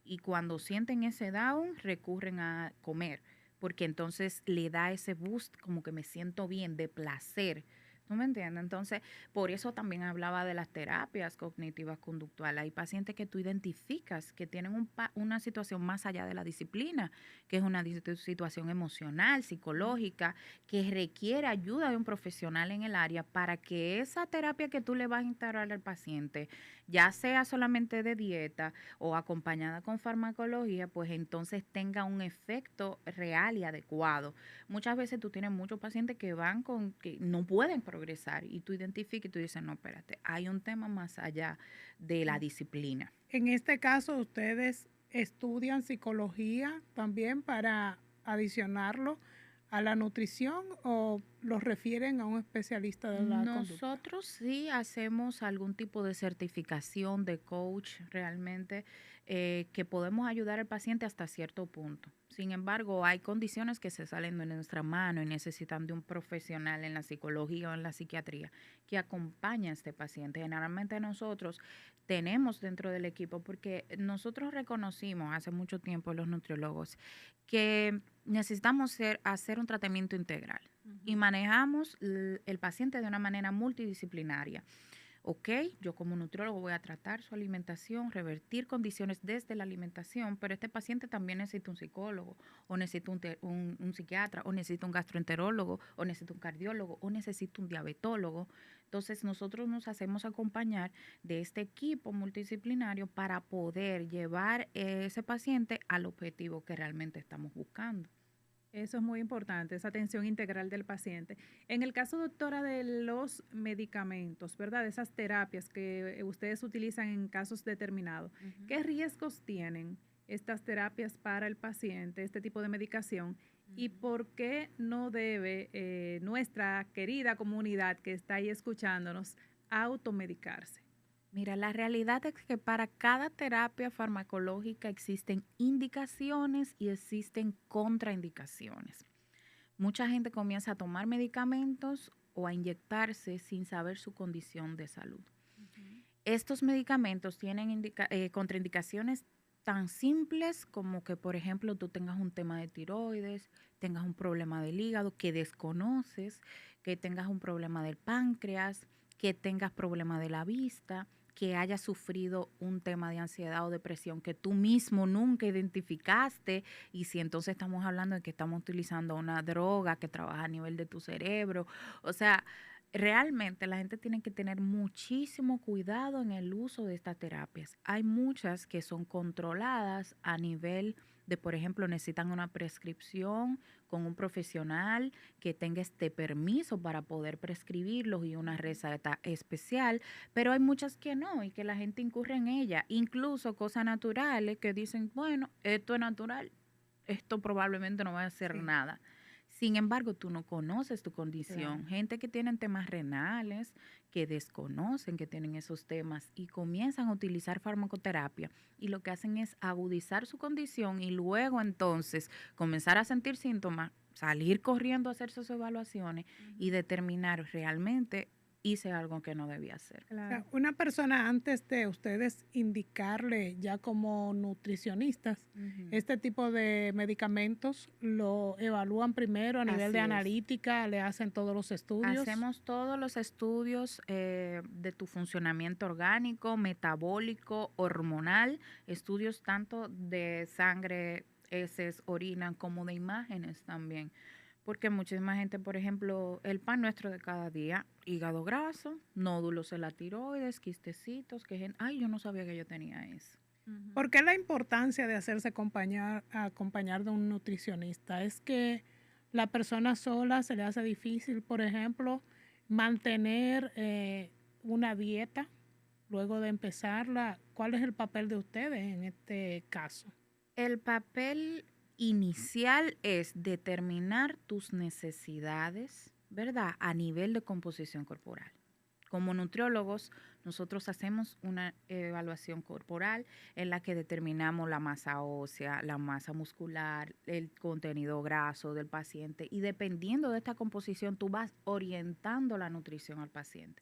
y cuando sienten ese down recurren a comer, porque entonces le da ese boost como que me siento bien, de placer. ¿Tú me entiendes? Entonces, por eso también hablaba de las terapias cognitivas conductuales. Hay pacientes que tú identificas que tienen una situación más allá de la disciplina, que es una situación emocional, psicológica, que requiere ayuda de un profesional en el área para que esa terapia que tú le vas a instalar al paciente, ya sea solamente de dieta o acompañada con farmacología, pues entonces tenga un efecto real y adecuado. Muchas veces tú tienes muchos pacientes que van con que no pueden progresar y tú identificas y tú dices, no, espérate, hay un tema más allá de la disciplina. En este caso, ustedes estudian psicología también para adicionarlo a la nutrición o los refieren a un especialista de la conducta. Nosotros sí hacemos algún tipo de certificación de coach realmente que podemos ayudar al paciente hasta cierto punto. Sin embargo, hay condiciones que se salen de nuestra mano y necesitan de un profesional en la psicología o en la psiquiatría que acompañe a este paciente. Generalmente nosotros tenemos dentro del equipo, porque nosotros reconocimos hace mucho tiempo los nutriólogos que necesitamos hacer un tratamiento integral y manejamos el paciente de una manera multidisciplinaria. Ok, yo como nutriólogo voy a tratar su alimentación, revertir condiciones desde la alimentación, pero este paciente también necesita un psicólogo, o necesita un psiquiatra, o necesita un gastroenterólogo, o necesita un cardiólogo, o necesita un diabetólogo. Entonces nosotros nos hacemos acompañar de este equipo multidisciplinario para poder llevar ese paciente al objetivo que realmente estamos buscando. Eso es muy importante, esa atención integral del paciente. En el caso, doctora, de los medicamentos, ¿verdad? Esas terapias que ustedes utilizan en casos determinados, ¿qué riesgos tienen estas terapias para el paciente, este tipo de medicación? ¿Y por qué no debe nuestra querida comunidad que está ahí escuchándonos automedicarse? Mira, la realidad es que para cada terapia farmacológica existen indicaciones y existen contraindicaciones. Mucha gente comienza a tomar medicamentos o a inyectarse sin saber su condición de salud. Estos medicamentos tienen contraindicaciones tan simples como que, por ejemplo, tú tengas un tema de tiroides, tengas un problema del hígado que desconoces, que tengas un problema del páncreas, que tengas problemas de la vista, que hayas sufrido un tema de ansiedad o depresión que tú mismo nunca identificaste, y si entonces estamos hablando de que estamos utilizando una droga que trabaja a nivel de tu cerebro. O sea, realmente la gente tiene que tener muchísimo cuidado en el uso de estas terapias. Hay muchas que son controladas a nivel de, por ejemplo, necesitan una prescripción con un profesional que tenga este permiso para poder prescribirlos y una receta especial, pero hay muchas que no y que la gente incurre en ella, incluso cosas naturales que dicen, bueno, esto es natural, esto probablemente no va a hacer Sí, nada. Sin embargo, tú no conoces tu condición. claro. Gente que tienen temas renales, que desconocen que tienen esos temas y comienzan a utilizar farmacoterapia, y lo que hacen es agudizar su condición y luego entonces comenzar a sentir síntomas, salir corriendo a hacer sus evaluaciones y determinar realmente hice algo que no debía hacer. O sea, Claro. una persona antes de ustedes indicarle ya como nutricionistas este tipo de medicamentos, lo evalúan primero a nivel de Así es. analítica, le hacen todos los estudios. Hacemos todos los estudios de tu funcionamiento orgánico, metabólico, hormonal, estudios tanto de sangre, heces, orina, como de imágenes también. Porque muchísima gente, por ejemplo, el pan nuestro de cada día, hígado graso, nódulos en la tiroides, quistecitos, ay, yo no sabía que yo tenía eso. Ujú. ¿Por qué la importancia de hacerse acompañar de un nutricionista? Es que la persona sola se le hace difícil, por ejemplo, mantener una dieta luego de empezarla. ¿Cuál es el papel de ustedes en este caso? El papel inicial es determinar tus necesidades, ¿verdad? A nivel de composición corporal. Como nutriólogos, nosotros hacemos una evaluación corporal en la que determinamos la masa ósea, la masa muscular, el contenido graso del paciente, y dependiendo de esta composición, tú vas orientando la nutrición al paciente.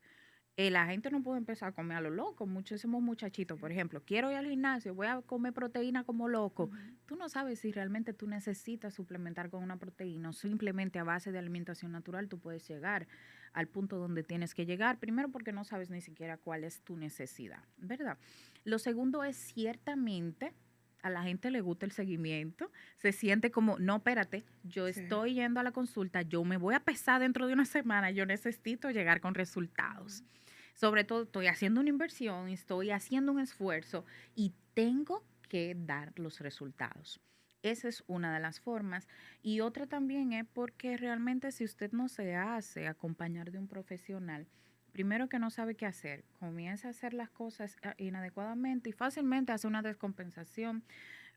La gente no puede empezar a comer a lo loco. Muchísimos muchachitos, por ejemplo, quiero ir al gimnasio, voy a comer proteína como loco. Ujú. Tú no sabes si realmente tú necesitas suplementar con una proteína o simplemente a base de alimentación natural tú puedes llegar al punto donde tienes que llegar. Primero, porque no sabes ni siquiera cuál es tu necesidad, ¿verdad? Lo segundo es ciertamente a la gente le gusta el seguimiento, se siente como, no, espérate, yo Sí. estoy yendo a la consulta, yo me voy a pesar dentro de una semana, yo necesito llegar con resultados. Sobre todo, estoy haciendo una inversión, estoy haciendo un esfuerzo y tengo que dar los resultados. Esa es una de las formas. Y otra también es porque realmente si usted no se hace acompañar de un profesional, primero que no sabe qué hacer, comienza a hacer las cosas inadecuadamente y fácilmente hace una descompensación,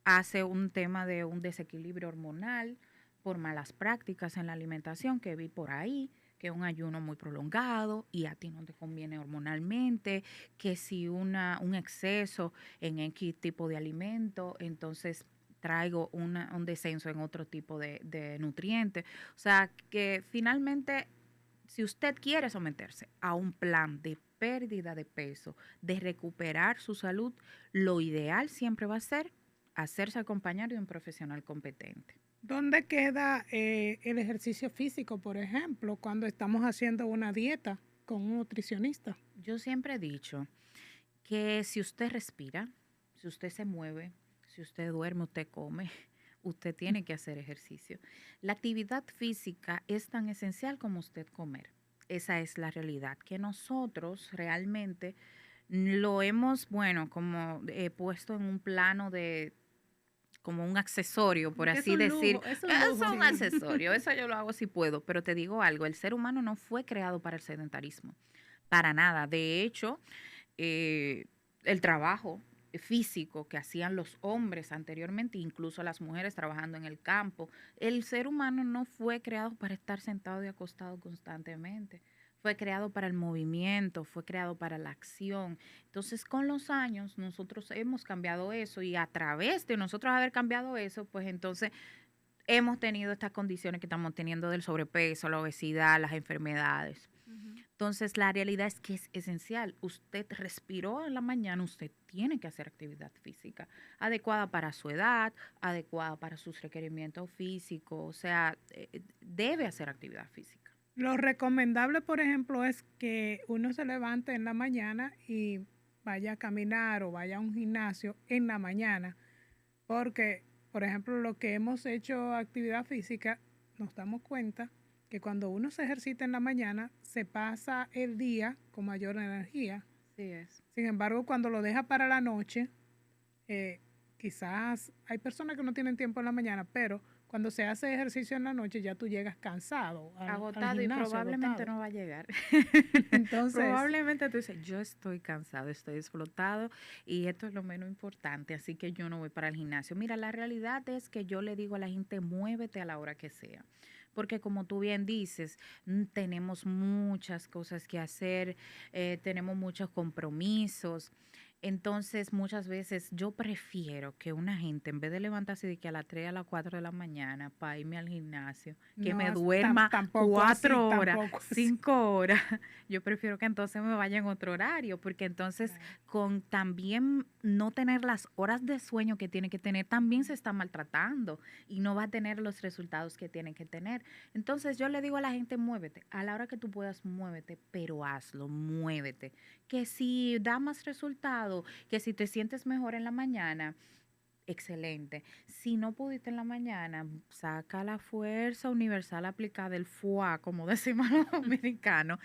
hace un tema de un desequilibrio hormonal por malas prácticas en la alimentación que vi por ahí, que un ayuno muy prolongado y a ti no te conviene hormonalmente, que si un exceso en X tipo de alimento, entonces traigo un descenso en otro tipo de nutrientes. O sea, que finalmente, si usted quiere someterse a un plan de pérdida de peso, de recuperar su salud, lo ideal siempre va a ser hacerse acompañar de un profesional competente. ¿Dónde queda el ejercicio físico, por ejemplo, cuando estamos haciendo una dieta con un nutricionista? Yo siempre he dicho que si usted respira, si usted se mueve, si usted duerme, usted come, usted tiene que hacer ejercicio. La actividad física es tan esencial como usted comer. Esa es la realidad, que nosotros realmente lo hemos, bueno, como puesto en un plano de como un accesorio, por Como que es así un decir. lujo, es un Eso lujo. es un accesorio, eso yo lo hago si puedo, pero te digo algo, el ser humano no fue creado para el sedentarismo, para nada. De hecho, eh, el trabajo físico que hacían los hombres anteriormente, incluso las mujeres trabajando en el campo, el ser humano no fue creado para estar sentado y acostado constantemente. Fue creado para el movimiento, fue creado para la acción. Entonces, con los años, nosotros hemos cambiado eso y a través de nosotros haber cambiado eso, pues entonces hemos tenido estas condiciones que estamos teniendo del sobrepeso, la obesidad, las enfermedades. Ujú. Entonces, la realidad es que es esencial. Usted respiró en la mañana, usted tiene que hacer actividad física adecuada para su edad, adecuada para sus requerimientos físicos, o sea, debe hacer actividad física. Lo recomendable, por ejemplo, es que uno se levante en la mañana y vaya a caminar o vaya a un gimnasio en la mañana, porque, por ejemplo, lo que hemos hecho actividad física, nos damos cuenta que cuando uno se ejercita en la mañana, se pasa el día con mayor energía. Sí es. Sin embargo, cuando lo deja para la noche, quizás hay personas que no tienen tiempo en la mañana, pero cuando se hace ejercicio en la noche ya tú llegas cansado al Agotado y gimnasio, probablemente agotado. no va a llegar. Entonces, Probablemente tú dices, yo estoy cansado, estoy explotado y esto es lo menos importante, así que yo no voy para el gimnasio. Mira, la realidad es que yo le digo a la gente, muévete a la hora que sea. Porque como tú bien dices, tenemos muchas cosas que hacer, tenemos muchos compromisos. Entonces, muchas veces yo prefiero que una gente, en vez de levantarse de que a las 3 a las 4 de la mañana para irme al gimnasio, que no, me duerma tampoco así, 4 horas, tampoco así. 5 horas, yo prefiero que entonces me vaya en otro horario, porque entonces Claro. con también no tener las horas de sueño que tiene que tener, también se está maltratando y no va a tener los resultados que tiene que tener. Entonces yo le digo a la gente, muévete, a la hora que tú puedas, muévete, pero hazlo, muévete. Que si da más resultado, que si te sientes mejor en la mañana, excelente. Si no pudiste en la mañana, saca la fuerza universal aplicada, el FUA, como decimos los dominicanos,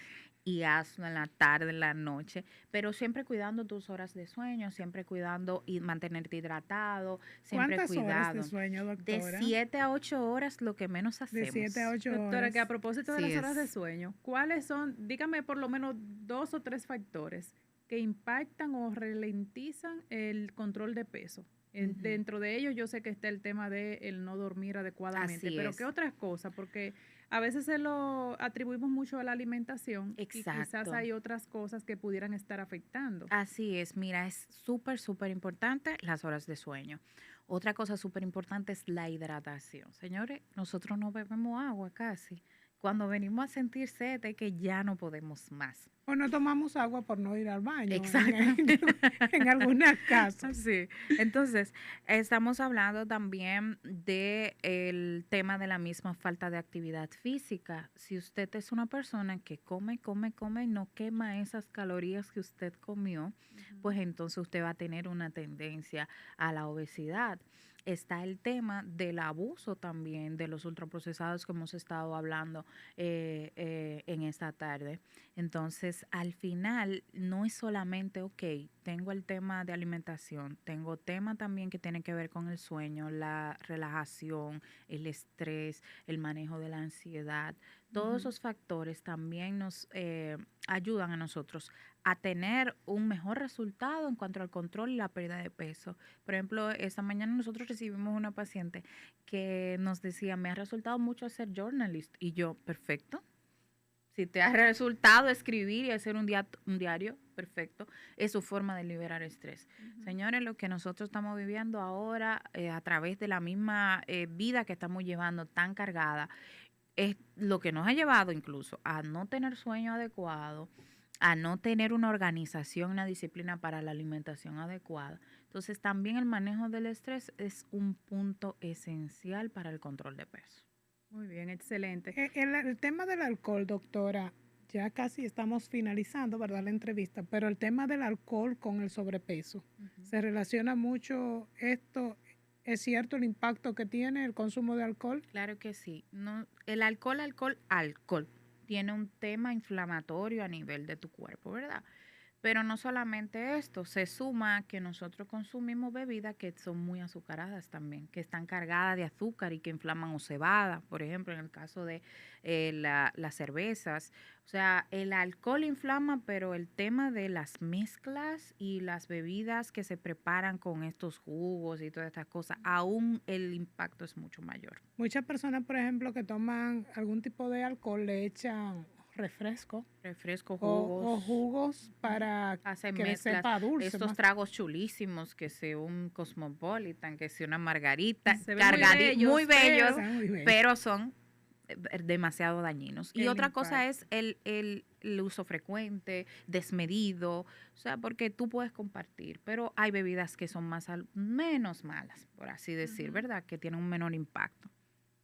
y hazlo en la tarde, en la noche, pero siempre cuidando tus horas de sueño, siempre cuidando y mantenerte hidratado, siempre ¿Cuántas horas de cuidado. sueño, De doctora? 7 a 8 horas, lo que menos De 7 a hacemos. 8 Doctora, que a horas. propósito de Sí las horas de es. sueño, ¿cuáles son, dígame por lo menos 2 o 3 factores que impactan o ralentizan el control de peso? Ujú. Dentro de ellos yo sé que está el tema de el no dormir adecuadamente, Así pero es. ¿qué otras cosas? Porque a veces se lo atribuimos mucho a la alimentación y quizás Exacto. hay otras cosas que pudieran estar afectando. Así es, mira, es súper, súper importante las horas de sueño. Otra cosa súper importante es la hidratación. Señores, nosotros no bebemos agua casi. Cuando venimos a sentir sed es que ya no podemos más. O no tomamos agua por no ir al baño, Exactamente. en algunos casos. Sí. Entonces, estamos hablando también del tema de la misma falta de actividad física. Si usted es una persona que come, come, come y no quema esas calorías que usted comió, pues entonces usted va a tener una tendencia a la obesidad. Está el tema del abuso también de los ultraprocesados que hemos estado hablando en esta tarde. Entonces, al final, no es solamente, ok, tengo el tema de alimentación, tengo tema también que tiene que ver con el sueño, la relajación, el estrés, el manejo de la ansiedad. Todos esos factores también nos ayudan a nosotros a tener un mejor resultado en cuanto al control y la pérdida de peso. Por ejemplo, esta mañana nosotros recibimos una paciente que nos decía, me ha resultado mucho hacer journalist. Y yo, perfecto. Si te ha resultado escribir y hacer un diario, perfecto. Es su forma de liberar estrés. Señores, lo que nosotros estamos viviendo ahora a través de la misma vida que estamos llevando tan cargada, es lo que nos ha llevado incluso a no tener sueño adecuado, a no tener una organización, una disciplina para la alimentación adecuada. Entonces, también el manejo del estrés es un punto esencial para el control de peso. Muy bien, excelente. El tema del alcohol, doctora, ya casi estamos finalizando, ¿verdad? La entrevista, pero el tema del alcohol con el sobrepeso, ¿se relaciona mucho esto? ¿Es cierto el impacto que tiene el consumo de alcohol? Claro que sí. No, el alcohol tiene un tema inflamatorio a nivel de tu cuerpo, ¿verdad? Pero no solamente esto, se suma que nosotros consumimos bebidas que son muy azucaradas también, que están cargadas de azúcar y que inflaman o cebada, por ejemplo, en el caso de las cervezas. O sea, el alcohol inflama, pero el tema de las mezclas y las bebidas que se preparan con estos jugos y todas estas cosas, aún el impacto es mucho mayor. Muchas personas, por ejemplo, que toman algún tipo de alcohol, le echan refresco Refresco, o jugos para hacen que le mezclas, sepa dulce. estos más. tragos chulísimos, que sea un cosmopolitan, que sea una margarita, Se ven muy bellos, Está muy bien. pero son demasiado dañinos. Y El otra cosa impacto. es el uso frecuente, desmedido, o sea, porque tú puedes compartir, pero hay bebidas que son menos malas, por así decir, ¿verdad? Que tienen un menor impacto.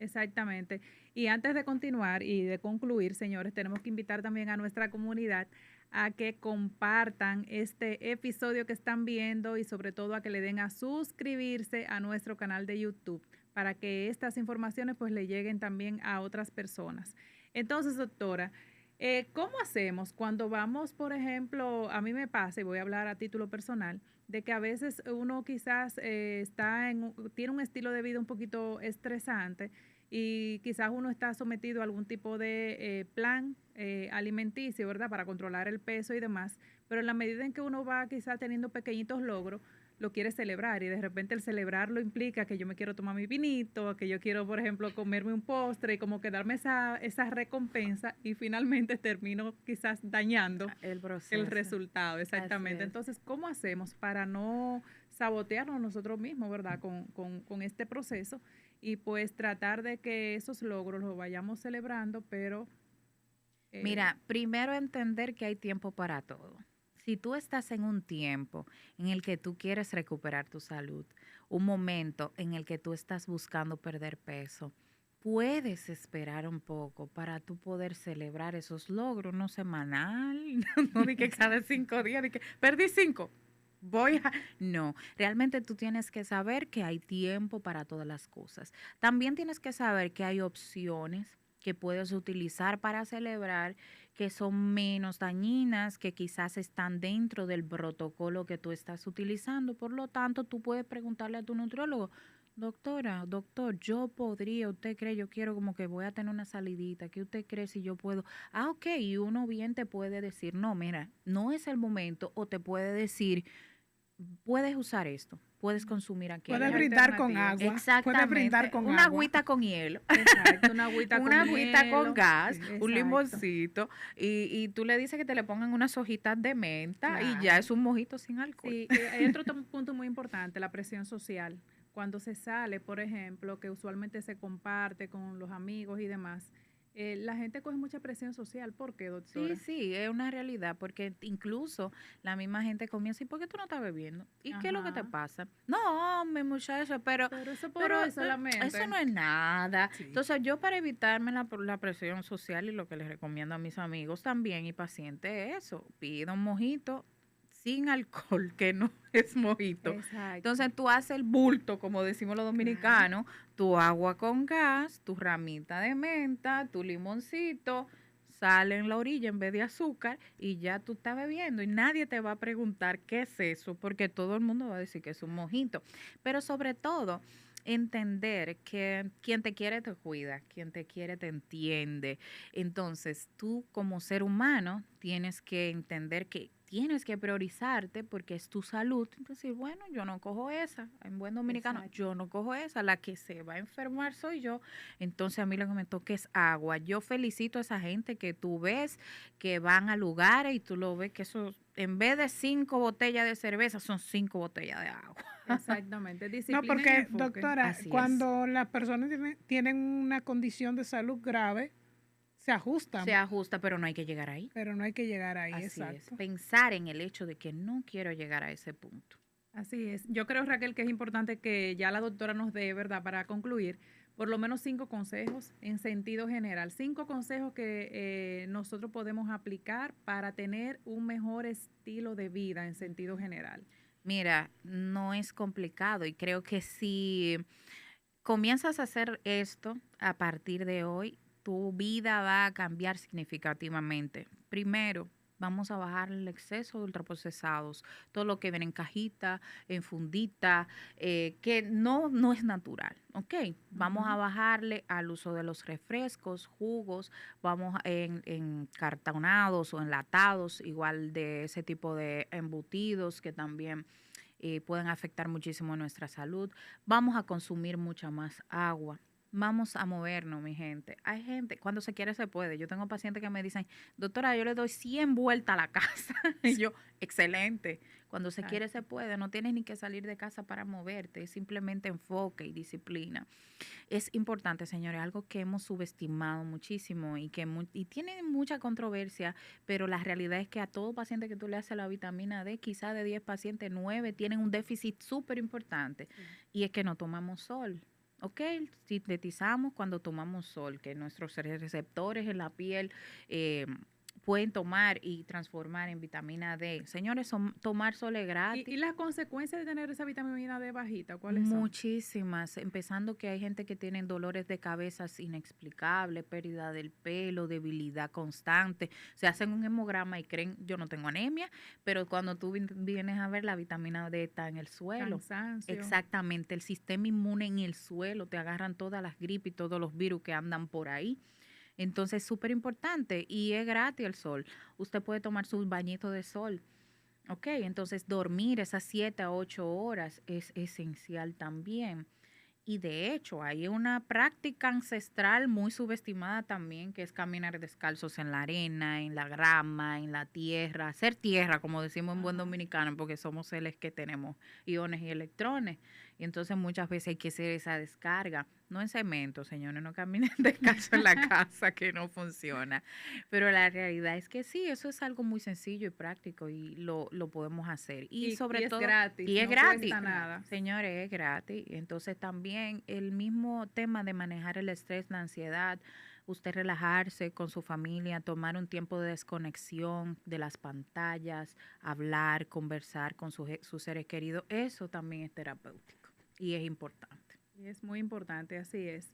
Exactamente. Y antes de continuar y de concluir, señores, tenemos que invitar también a nuestra comunidad a que compartan este episodio que están viendo y sobre todo a que le den a suscribirse a nuestro canal de YouTube para que estas informaciones pues le lleguen también a otras personas. Entonces, doctora, ¿cómo hacemos cuando vamos, por ejemplo, a mí me pasa, y voy a hablar a título personal, de que a veces uno quizás tiene un estilo de vida un poquito estresante y quizás uno está sometido a algún tipo de plan alimenticio, ¿verdad? Para controlar el peso y demás, pero en la medida en que uno va quizás teniendo pequeñitos logros, lo quiere celebrar y de repente el celebrarlo implica que yo me quiero tomar mi vinito, que yo quiero, por ejemplo, comerme un postre y como que darme esa recompensa y finalmente termino quizás dañando el resultado, exactamente. Entonces, ¿cómo hacemos para no sabotearnos nosotros mismos, ¿verdad? Con este proceso y pues tratar de que esos logros los vayamos celebrando, pero... Mira, primero entender que hay tiempo para todo. Si tú estás en un tiempo en el que tú quieres recuperar tu salud, un momento en el que tú estás buscando perder peso, puedes esperar un poco para tú poder celebrar esos logros, no semanal, no de que cada 5 días, de que perdí 5. No, realmente tú tienes que saber que hay tiempo para todas las cosas. También tienes que saber que hay opciones que puedes utilizar para celebrar que son menos dañinas, que quizás están dentro del protocolo que tú estás utilizando. Por lo tanto, tú puedes preguntarle a tu nutriólogo, doctora, doctor, yo podría, usted cree, yo quiero como que voy a tener una salidita, ¿qué usted cree si yo puedo? Ah, ok, y uno bien te puede decir, no, mira, no es el momento, o te puede decir, puedes usar esto, puedes consumir aquí. Puedes brindar con agua. Exactamente. Puedes brindar con una agua. Agüita con hielo. Exacto, una agüita con una agüita hielo. con gas, Sí, un exacto. limoncito, y tú le dices que te le pongan unas hojitas de menta y ya Claro. es un mojito sin alcohol. Sí, hay otro punto muy importante, la presión social. Cuando se sale, por ejemplo, que usualmente se comparte con los amigos y demás, la gente coge mucha presión social. ¿Por qué, doctora? Sí, es una realidad, porque incluso la misma gente comienza, ¿y por qué tú no estás bebiendo? ¿Y qué es lo que te Ajá. pasa? No, mi muchacho, pero eso por hoy solamente. eso no es nada. Sí. Entonces, yo para evitarme la presión social y lo que les recomiendo a mis amigos también y pacientes es eso, pido un mojito sin alcohol, que no es mojito. Exacto. Entonces tú haces el bulto, como decimos los dominicanos, tu agua con gas, tu ramita de menta, tu limoncito, sal en la orilla en vez de azúcar y ya tú estás bebiendo y nadie te va a preguntar qué es eso, porque todo el mundo va a decir que es un mojito. Pero sobre todo, entender que quien te quiere te cuida, quien te quiere te entiende. Entonces, tú como ser humano tienes que entender que tienes que priorizarte porque es tu salud. Entonces, bueno, yo no cojo esa. En buen dominicano, Exacto. yo no cojo esa. La que se va a enfermar soy yo. Entonces, a mí lo que me toca es agua. Yo felicito a esa gente que tú ves que van a lugares y tú lo ves que eso, en vez de 5 botellas de cerveza, son 5 botellas de agua. Exactamente. No, Disciplina y porque, enfoque. doctora, Así es. cuando las personas tienen una condición de salud grave, se ajustan, Se ajusta, pero no hay que llegar ahí. pero no hay que llegar ahí, Así es. exacto. Pensar en el hecho de que no quiero llegar a ese punto. Así es. Yo creo, Raquel, que es importante que ya la doctora nos dé, ¿verdad? Para concluir, por lo menos 5 consejos en sentido general. 5 consejos que nosotros podemos aplicar para tener un mejor estilo de vida en sentido general. Mira, no es complicado y creo que si comienzas a hacer esto a partir de hoy, tu vida va a cambiar significativamente. Primero, vamos a bajar el exceso de ultraprocesados, todo lo que viene en cajita, en fundita, que no es natural, ¿ok? Vamos a bajarle al uso de los refrescos, jugos, vamos en cartonados o enlatados, igual de ese tipo de embutidos que también pueden afectar muchísimo nuestra salud. Vamos a consumir mucha más agua. Vamos a movernos, mi gente. Hay gente, cuando se quiere se puede. Yo tengo pacientes que me dicen, doctora, yo le doy 100 vueltas a la casa. Y yo, excelente. Cuando se quiere se puede. No tienes ni que salir de casa para moverte. Es simplemente enfoque y disciplina. Es importante, señores, algo que hemos subestimado muchísimo y que y tiene mucha controversia, pero la realidad es que a todo paciente que tú le haces la vitamina D, quizá de 10 pacientes, 9 tienen un déficit súper importante. Y es que no tomamos sol. ¿ok? Sintetizamos cuando tomamos sol, que nuestros receptores en la piel pueden tomar y transformar en vitamina D. Señores, tomar sol es gratis. ¿Y las consecuencias de tener esa vitamina D bajita, cuáles son? Muchísimas, empezando que hay gente que tiene dolores de cabeza inexplicables, pérdida del pelo, debilidad constante. Se hacen un hemograma y creen, yo no tengo anemia, pero cuando tú vienes a ver, la vitamina D está en el suelo. Cansancio. Exactamente, el sistema inmune en el suelo, te agarran todas las gripes y todos los virus que andan por ahí. Entonces, es súper importante y es gratis el sol. Usted puede tomar sus bañitos de sol. Ok, entonces dormir esas 7 a 8 horas es esencial también. Y de hecho, hay una práctica ancestral muy subestimada también, que es caminar descalzos en la arena, en la grama, en la tierra, hacer tierra, como decimos en buen dominicano, porque somos seres que tenemos iones y electrones. Y entonces muchas veces hay que hacer esa descarga. No en cemento, señores, no caminen descalzos en la casa, que no funciona. Pero la realidad es que sí, eso es algo muy sencillo y práctico y lo podemos hacer. Y sobre todo, es gratis. y es no gratis. Cuesta nada. Señores, es gratis. Entonces también el mismo tema de manejar el estrés, la ansiedad, usted relajarse con su familia, tomar un tiempo de desconexión de las pantallas, hablar, conversar con sus seres queridos, eso también es terapéutico y es importante. Y es muy importante, así es.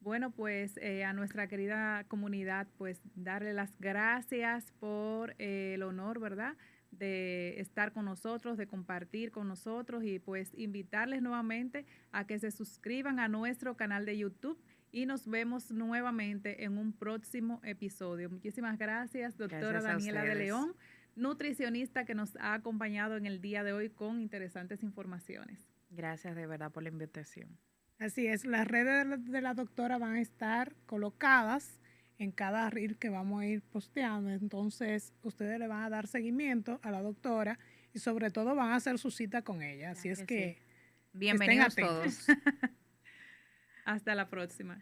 Bueno, pues a nuestra querida comunidad, pues darle las gracias por el honor, ¿verdad?, de estar con nosotros, de compartir con nosotros y pues invitarles nuevamente a que se suscriban a nuestro canal de YouTube y nos vemos nuevamente en un próximo episodio. Muchísimas gracias, doctora Daniela de León, nutricionista que nos ha acompañado en el día de hoy con interesantes informaciones. Gracias de verdad por la invitación. Así es, las redes de la doctora van a estar colocadas en cada reel que vamos a ir posteando. Entonces, ustedes le van a dar seguimiento a la doctora y sobre todo van a hacer su cita con ella. Así es que sí. Bienvenidos todos. Hasta la próxima.